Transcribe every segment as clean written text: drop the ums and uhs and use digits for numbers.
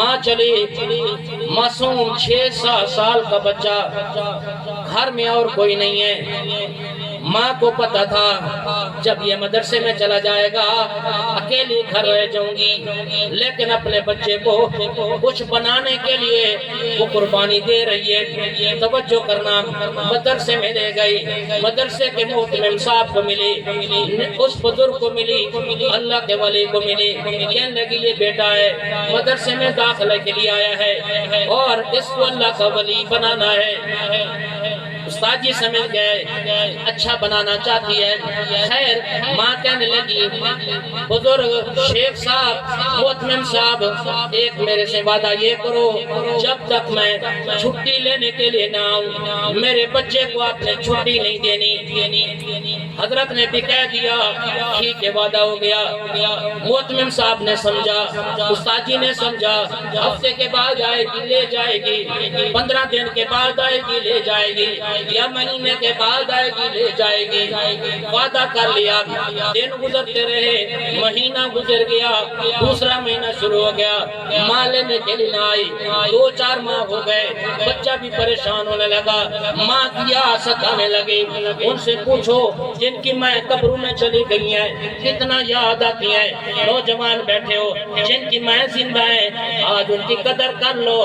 ماں چلی، معصوم 6-7 سال کا بچہ، گھر میں اور کوئی نہیں ہے۔ ماں کو پتا تھا جب یہ مدرسے میں چلا جائے گا اکیلی گھر رہ جاؤں گی، لیکن اپنے بچے کو کچھ بنانے کے لیے وہ قربانی دے رہی ہے۔ توجہ کرنا، مدرسے میں لے گئی، مدرسے کے محتمم صاحب کو ملی، اس بزرگ کو ملی، اللہ کے ولی کو ملی، کہنے لگی یہ بیٹا ہے مدرسے میں داخلے کے لیے آیا ہے اور اس کو اللہ کا ولی بنانا ہے۔ استاد جی سمجھ گئے اچھا بنانا چاہتی ہے۔ خیر ماں کہنے لگی بزرگ شیخ صاحب محتمم صاحب ایک میرے سے وعدہ یہ کرو، جب تک میں چھٹی لینے کے لیے نہ آؤں میرے بچے کو آپ نے چھٹی نہیں دینی۔ حضرت نے بھی کہہ دیا ٹھیک ہے وعدہ ہو گیا۔ محتمم صاحب نے سمجھا، استاد جی نے سمجھا، ہفتے کے بعد آئے گی لے جائے گی، 15 دن کے بعد آئے گی لے جائے گی، یا مہینے کے بعد آئے گی لے جائے گی۔ وعدہ کر لیا، دن گزرتے رہے، مہینہ گزر گیا، دوسرا مہینہ شروع ہو گیا، ماں لینے کے لیے نہ آئی، 2-4 ماہ ہو گئے، بچہ بھی پریشان ہونے لگا، ماں کیا ستانے لگی۔ ان سے پوچھو جن کی ماں قبروں میں چلی گئی ہیں کتنا یاد آتی ہیں، نوجوان بیٹھے ہو جن کی ماں زندہ ہیں آج ان کی قدر کر لو،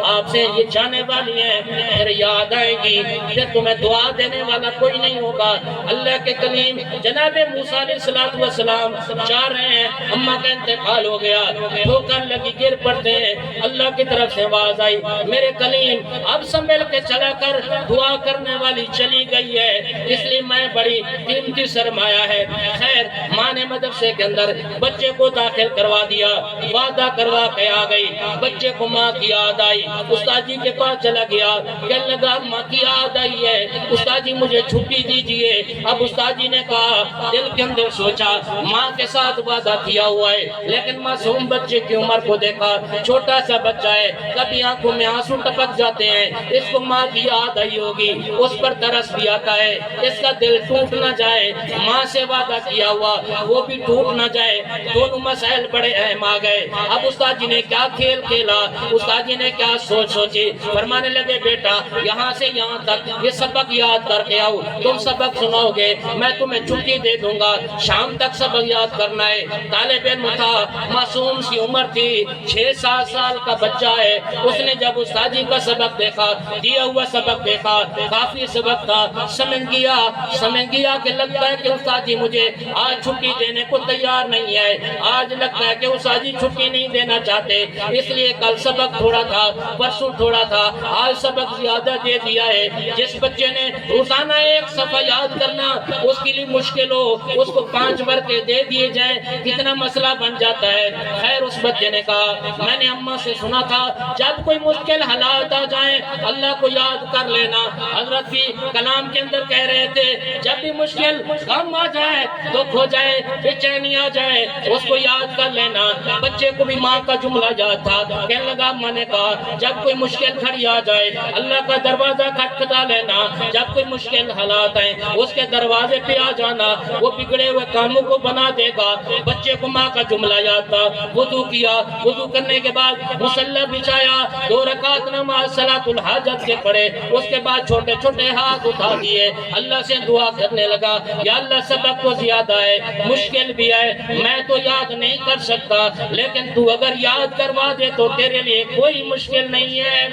آپ سے یہ جانے والی ہیں، پھر یاد آئے گی، پھر تمہیں دعا دینے والا کوئی نہیں ہوگا۔ اللہ کے کلیم جناب موسیٰ علیہ السلام جا رہے ہیں، اماں کا انتقال ہو گیا، ٹھوکر لگی گر پڑتے ہیں، اللہ کی طرف سے آواز آئی میرے کلیم اب سنبھل کے چلا کر، دعا کرنے والی چلی گئی ہے، اس لیے میں بڑی قیمتی سرمایہ ہے۔ خیر ماں نے مدرسے کے اندر بچے کو داخل کروا دیا، وعدہ کروا کے آ گئی، بچے کو ماں کی یاد آئی، استاد جی کے پاس چلا گیا، کہنے لگا ماں کی یاد آئی ہے، استاد جی مجھے چھٹی دیجئے۔ اب استاد جی نے کہا دل کے اندر سوچا ماں کے ساتھ وعدہ کیا ہوا ہے، لیکن معصوم بچے کی عمر کو دیکھا، چھوٹا سا بچہ ہے، کبھی آنکھوں میں آنسو ٹپک جاتے ہیں، اس کو ماں کی یاد آئی ہوگی، اس پر ترس بھی آتا ہے، اس کا دل ٹوٹ نہ جائے، ماں سے وعدہ کیا ہوا وہ بھی ٹوٹ نہ جائے، دونوں مسائل بڑے اہم آ گئے۔ اب استاد جی نے کیا کھیل کھیلا، استاد جی نے کیا سوچ سوچی، فرمانے لگے بیٹا یہاں سے یہاں تک یہ سبق یاد کر کے آؤ، تم سبق سناؤ گے میں تمہیں چھٹی دے دوں گا، شام تک سبق یاد کرنا ہے۔ طالب علم تھا، معصوم سی عمر تھی، 6-7 سال کا بچہ ہے، اس نے جب استاد جی کا سبق دیکھا، دیا ہوا سبق دیکھا، کافی سبق تھا، سمجھ گیا کہ لگتا ہے کہ استاد جی مجھے آج چھٹی دینے کو تیار نہیں ہے، آج لگتا ہے کہ استاد جی چھٹی نہیں دینا چاہتے، اس لیے کل سبق تھوڑا تھا، پرسوں تھوڑا تھا، آج سبق زیادہ دے دیا ہے۔ جس بچے نے روزانہ 1 صفحہ یاد کرنا اس کے لیے مشکل ہو، اس کو 5 ورقے دے دیے جائیں کتنا مسئلہ بن جاتا ہے۔ خیر اس بچے نے کہا میں نے اماں سے سنا تھا جب کوئی مشکل حالات آ جائیں اللہ کو یاد کر لینا، حضرت بھی کلام کے اندر کہہ رہے تھے جب بھی مشکل غم آ جائے دکھ ہو جائے بے چینی آ جائے اس کو یاد کر لینا۔ بچے کو بھی ماں کا جملہ یاد تھا، کہنے لگا اماں نے کہا جب کوئی مشکل گھڑی آ جائے اللہ کا دروازہ کھٹکھٹا لینا، جب کوئی مشکل حالات آئیں اس کے دروازے پہ آ جانا، وہ بگڑے ہوئے کاموں کو بنا دے گا۔ بچے کو ماں کا جملہ یاد تھا، وضو کیا، وضو کرنے کے بعد مصلی بچھایا، 2 رکعت نماز صلاۃ الحاجت کے پڑھے، اس کے بعد چھوٹے چھوٹے ہاتھ اٹھا دیے، اللہ سے دعا کرنے لگا یا اللہ سبق تو زیادہ ہے، مشکل بھی ہے، میں تو یاد نہیں کر سکتا، لیکن تو اگر یاد کروا دے تو تیرے لیے کوئی مشکل نہیں ہے،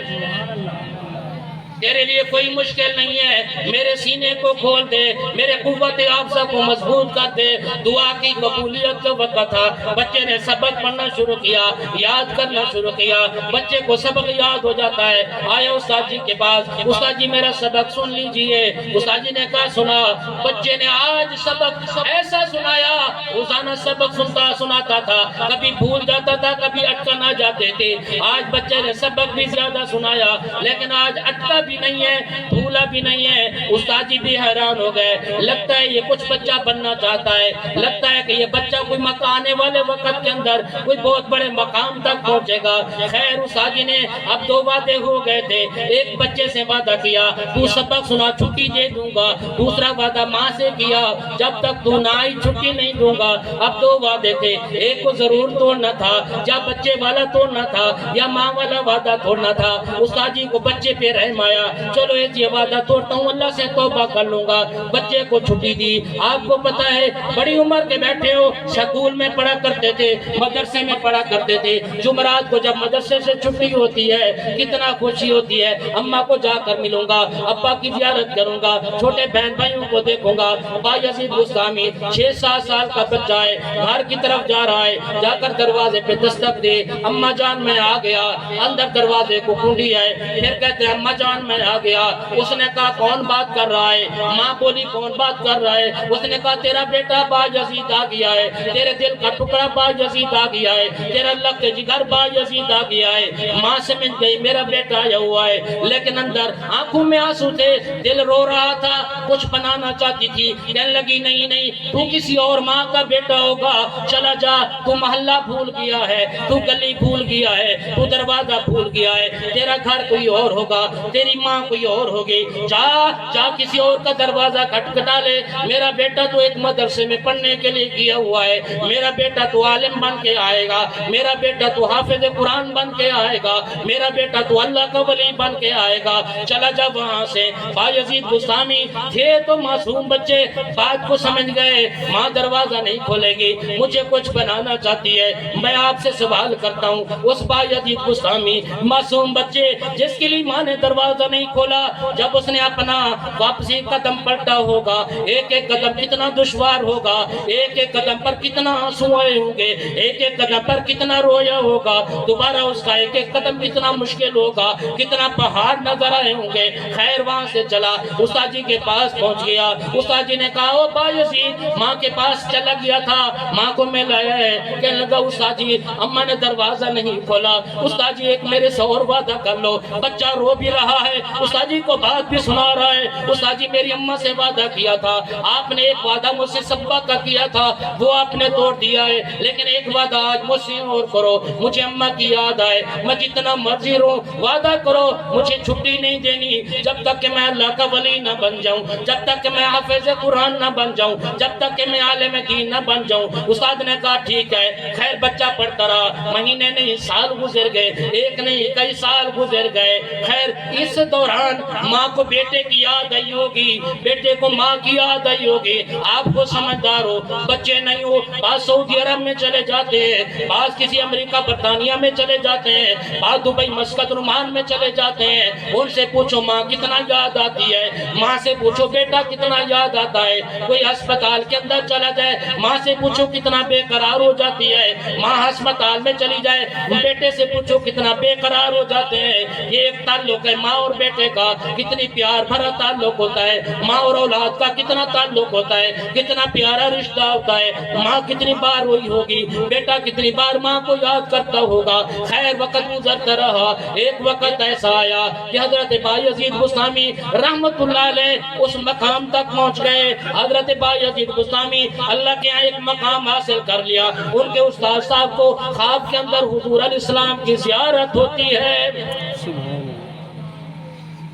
تیرے لیے کوئی مشکل نہیں ہے، میرے سینے کو کھول دے، میرے قوت حافظہ کو مضبوط کر دے۔ دعا کی قبولیت کا وقت تھا، بچے نے سبق پڑھنا شروع کیا، یاد کرنا شروع کیا، بچے کو سبق یاد ہو جاتا ہے، آیا استاد جی کے پاس، استاد جی میرا سبق سن لیجئے، استاد جی نے کہا سنا، بچے نے آج سبق ایسا سنایا، روزانہ سبق سناتا تھا، کبھی بھول جاتا تھا کبھی اٹکن آ جاتے تھے، آج بچے نے سبق بھی زیادہ سنایا لیکن آج اٹکا بھی نہیں ہے، بھولا پڑھتا بھی نہیں ہے۔ استاد جی بھی حیران ہو گئے، لگتا ہے یہ کچھ بچہ بننا چاہتا ہے، لگتا ہے کہ یہ بچہ کوئی آنے والے وقت کے اندر کوئی بہت بڑے مقام تک پہنچے گا۔ خیر استاد جی نے اب 2 وعدے ہو گئے تھے، ایک بچے سے وعدہ کیا تو سبق سنا چھٹی دے دوں گا، دوسرا وعدہ ماں سے کیا جب تک تو نہ آئی چھٹی نہیں دوں گا۔ اب 2 وعدے تھے، ایک کو ضرور توڑنا تھا، یا بچے والا توڑنا تھا یا ماں والا وعدہ توڑنا تھا۔ استاد جی کو بچے پہ رحم آیا، چلو یہ وعدہ توڑتا ہوں، اللہ سے توبہ کر لوں گا۔ بچے کو چھٹی دی۔ آپ کو پتا ہے بڑی عمر کے بیٹھے ہو، سکول میں پڑھا کرتے تھے، مدرسے میں پڑھا کرتے تھے، جمعرات کو جب مدرسے سے چھٹی ہوتی ہے کتنا خوشی ہوتی ہے، اماں کو جا کر ملوں گا، ابا کی زیارت کروں گا، چھوٹے بہن بھائیوں کو دیکھوں گا۔ بایزید بستامی 6-7 سال کا بچہ ہے، گھر کی طرف جا رہا ہے، جا کر دروازے پہ دستک دے، اماں جان میں آ گیا، اندر دروازے کو کنڈی ہے، پھر کہتے ہیں اماں جان میں آ گیا۔ اس نے کہا کون بات کر رہا ہے؟ ماں بولی کون بات کر رہا ہے؟ اس نے کہا تیرا بیٹا بایزید آ گیا ہے، تیرے دل کا ٹکڑا بایزید آ گیا ہے، تیرا لخت جگر بایزید آ گیا ہے۔ ماں سمجھ گئی میرا بیٹا آیا ہوا ہے، لیکن اندر آنکھوں میں آنسو تھے، دل رو رہا تھا، کچھ بنانا چاہتی تھی، کہنے لگی نہیں نہیں تو کسی اور ماں کا بیٹا ہوگا، چلا جا، تو محلہ بھول گیا ہے، تو گلی بھول گیا ہے، تو دروازہ بھول گیا ہے، تیرا گھر کوئی اور ہوگا، تیری ماں کوئی اور ہوگی، جا جا کسی اور کا دروازہ کھٹکھٹا لے، میرا بیٹا تو ایک مدرسے میں پڑھنے کے لیے گیا ہوا ہے، میرا بیٹا تو عالم بن کے آئے گا، میرا بیٹا تو حافظ قرآن بن کے آئے گا، میرا بیٹا تو اللہ کا ولی بن کے آئے گا، چلا جا وہاں سے۔ بایزید بستامی تھے تو معصوم بچے، بات کو سمجھ گئے، ماں دروازہ نہیں کھولے گی، مجھے کچھ بنانا چاہتی ہے، میں آپ سے سوال کرتا ہوں، اس بایزید بستامی معصوم بچے جس کے لیے ماں نے دروازہ نہیں کھولا، جب اس نے اپنا واپسی قدم پلٹا ہوگا، ایک ایک قدم کتنا دشوار ہوگا، ایک ایک قدم پر کتنا آنسو آئے ہوں گے، ایک ایک قدم پر کتنا رویا ہوگا، دوبارہ اس کا ایک ایک قدم کتنا مشکل ہوگا، کتنا پہاڑ نظر آئے ہوں گے۔ خیر وہاں سے چلا، استاد جی کے پاس پہنچ گیا، استاد جی نے کہا او بایزید، ماں کے پاس چلا گیا تھا، ماں کو میں لایا ہے، کہنے لگا استاد جی اماں نے دروازہ نہیں کھولا، استاد جی ایک میرے سے اور وعدہ کر لو، بچہ رو بھی رہا ہے، استاد جی کو بات بھی سنا رہا ہے، استاد جی میری اماں سے وعدہ کیا تھا، آپ نے ایک وعدہ مجھ سے سبا کا کیا تھا، وہ آپ نے توڑ دیا ہے، لیکن ایک وعدہ آج مجھ سے اور کرو، مجھے اماں کی یاد آئے، میں جتنا مرضی رو، وعدہ کرو مجھے چھٹی نہیں دینی جب تک کہ میں اللہ کا ولی نہ بن جاؤں، جب تک کہ میں حافظ قرآن نہ بن جاؤں، جب تک کہ میں عالم دین نہ بن جاؤں۔ استاد نے کہا ٹھیک ہے۔ خیر بچہ پڑھتا رہا، مہینے نہیں سال گزر گئے، ایک نہیں کئی سال گزر گئے۔ خیر اس دوران ماں کو بیٹے کی یاد آئی ہوگی، بیٹے کو ماں کی یاد آئی ہوگی۔ آپ کو سمجھدار ہو، بچے نہیں ہو، بعض سعودی عرب میں چلے جاتے ہیں، بعض کسی امریکہ برطانیہ میں چلے جاتے ہیں، بعض دبئی مسقط عمان میں چلے جاتے ہیں، ان سے پوچھو ماں کتنا یاد آتی ہے، ماں سے پوچھو بیٹا کتنا یاد آتا ہے۔ کوئی ہسپتال کے اندر چلا جائے، ماں سے پوچھو کتنا بے قرار ہو جاتی ہے، ماں ہسپتال میں چلی جائے، بیٹے سے پوچھو کتنا بے قرار ہو جاتے ہیں۔ یہ ایک تعلق ہے ماں اور بیٹے کا، کتنی پیار بھرا تعلق ہوتا ہے، ماں اور اولاد کا کتنا تعلق ہوتا ہے، کتنا پیارا رشتہ ہوتا ہے۔ ماں کتنی بار روئی ہوگی، بیٹا کتنی بار ماں کو یاد کرتا ہوگا۔ خیر وقت گزرتا رہا، ایک وقت ایسا آیا کہ حضرت بایزید بستامی رحمت اللہ علیہ اس مقام تک پہنچ گئے۔ حضرت بایزید بستامی اللہ کے یہاں ایک مقام حاصل کر لیا، ان کے استاد صاحب کو خواب کے اندر حضور علیہ السلام کی زیارت ہوتی ہے،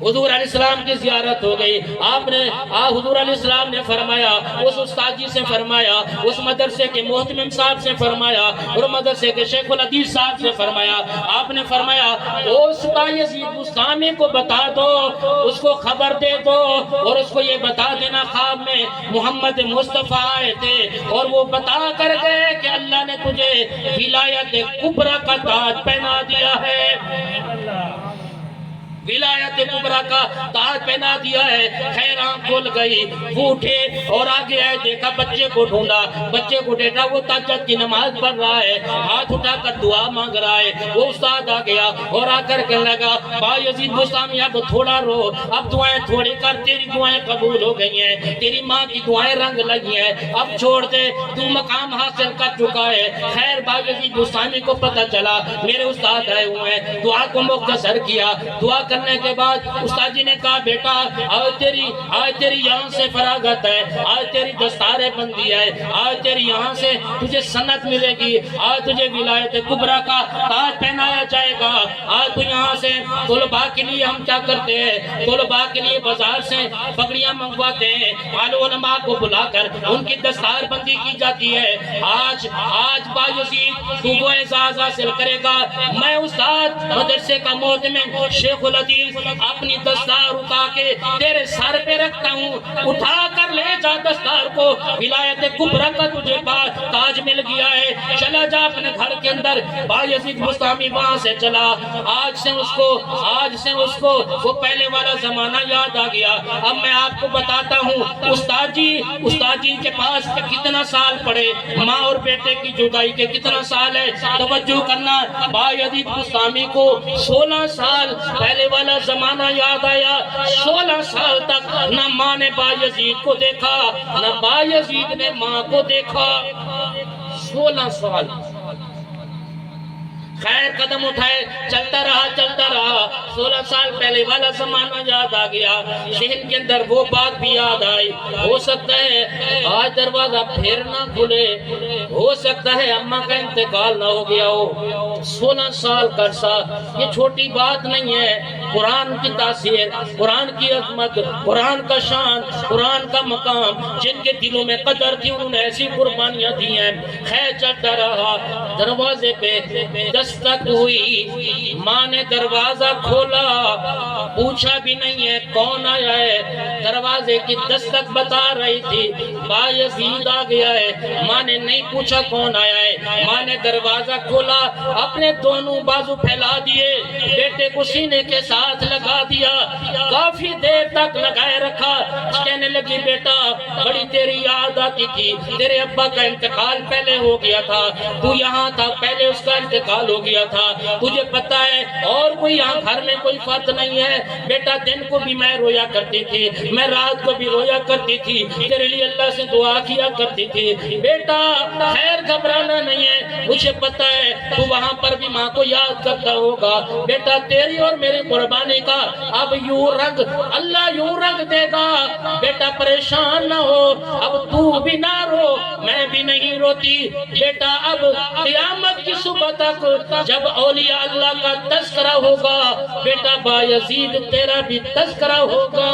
حضور علیہ السلام کی زیارت ہو گئی۔ آپ نے حضور علیہ السلام نے فرمایا، اس استاد جی سے فرمایا، اس مدرسے کے محتمم صاحب سے فرمایا، اور مدرسے کے شیخ الحدیث صاحب سے فرمایا، آپ نے فرمایا اس بایزید بستامی کو بتا دو، اس کو خبر دے دو، اور اس کو یہ بتا دینا خواب میں محمد مصطفیٰ آئے تھے اور وہ بتا کر گئے کہ اللہ نے تجھے ولایت کبریٰ کا تاج پہنا دیا ہے، ولایت کبریٰ کا تاج پہنا دیا ہے۔ خیر آنکھ کھل گئی، وہ اٹھے اور آگے آئے، دیکھا بچے کو ڈھونڈا، بچے کو دیکھا وہ تہجد کی نماز پڑھ رہا ہے، ہاتھ اٹھا کر دعا مانگ رہا ہے۔ وہ استاد آ گیا اور آ کر کہنے لگا بایزید بستامی اب تھوڑا رو، اب دعائیں تھوڑی کر، تیری دعائیں قبول ہو گئی ہیں، تیری ماں کی دعائیں رنگ لگی ہیں، اب چھوڑ دے، تو مقام حاصل کر چکا ہے۔ خیر بایزید بستامی کو پتہ چلا میرے استاد آئے ہوئے ہیں، دعا کو مختصر کیا، دعا کرنے کے بعد استاد جی نے کہا بیٹا آج تیری یہاں سے فراغت ہے، آج تیری دستار بندی ہے، آج تیری یہاں سے تجھے سنت ملے گی، آج تجھے ولایت کبریٰ کا تاج پہنایا جائے گا۔ آج تو یہاں سے طلباء کے لیے ہم کیا کرتے ہیں، طلباء کے لیے بازار سے پگڑیاں منگواتے ہیں، علماء کو بلا کر ان کی دستار بندی کی جاتی ہے۔ آج بایزید تو وہ اعزاز حاصل کرے گا۔ میں استاد مدرسے کا معتمد شیخ الحدیث اپنی دستار اٹھا کے تیرے سر پہ رکھتا ہوں، اٹھا کر لے جا دستار کو، ولایت کبریٰ کا تجھے تاج مل گیا ہے، چلا جا اپنے گھر کے اندر۔ بایزید بسطامی وہاں سے چلا۔ آج سے اس کو وہ پہلے والا زمانہ یاد آ گیا۔ اب میں آپ کو بتاتا ہوں استاد جی کے پاس کتنا سال پڑے، ماں اور بیٹے کی جدائی کے کتنا سال ہے، توجہ کرنا۔ بایزید بسطامی کو 16 سال پہلے والا زمانہ یاد آیا۔ 16 سال تک نہ ماں نے بایزید کو دیکھا، نہ بایزید نے ماں کو دیکھا۔ 16 سال خیر قدم اٹھائے، چلتا رہا 16 سال پہلے والا زمانہ یاد آ گیا، ذہن کے اندر وہ بات بھی یاد آئی۔ ہو سکتا ہے آج دروازہ پھر نہ کھلے، ہو سکتا ہے اماں کا انتقال نہ ہو گیا ہو۔ 16 سال کا عرصہ یہ چھوٹی بات نہیں ہے۔ قرآن کی تاثیر، قرآن کی عظمت، قرآن کا شان، قرآن کا مقام جن کے دلوں میں قدر تھی انہوں نے ایسی قربانیاں دی ہیں۔ خیر چلتا رہا، دروازے پہ دستک ہوئی، ماں نے دروازہ کھولا، پوچھا بھی نہیں ہے کون آیا ہے، دروازے کی دستک بتا رہی تھی بایزید آ گیا ہے۔ ماں نے نہیں پوچھا کون آیا ہے، ماں نے دروازہ کھولا، اپنے دونوں بازو پھیلا دیے، بیٹے کو سینے کے ساتھ لگا دیا، کافی دیر تک لگائے رکھا۔ کہنے لگی بیٹا بڑی تیری یاد آتی تھی، تیرے ابا کا انتقال پہلے ہو گیا تھا، تو یہاں تھا پہلے اس کا انتقال ہو گیا تھا، تجھے پتہ ہے اور کوئی یہاں گھر میں کوئی فرد نہیں ہے بیٹا، دن کو بھی میں رویا کرتی تھی، میں رات کو بھی رویا کرتی تھی، تیرے لیے اللہ سے دعا کیا کرتی تھی، بیٹا خیر گھبرانا نہیں ہے، مجھے پتہ ہے تو وہاں پر بھی ماں کو یاد کرتا ہوگا، بیٹا تیری اور میری قربانی کا اب یوں رنگ اللہ یوں رنگ دے گا، بیٹا پریشان نہ ہو، اب تو بھی نہ رو میں بھی نہیں روتی، بیٹا اب قیامت کی صبح تک جب اولیاء اللہ کا تذکرہ ہوگا بیٹا بایزید تیرا بھی تذکرہ ہوگا۔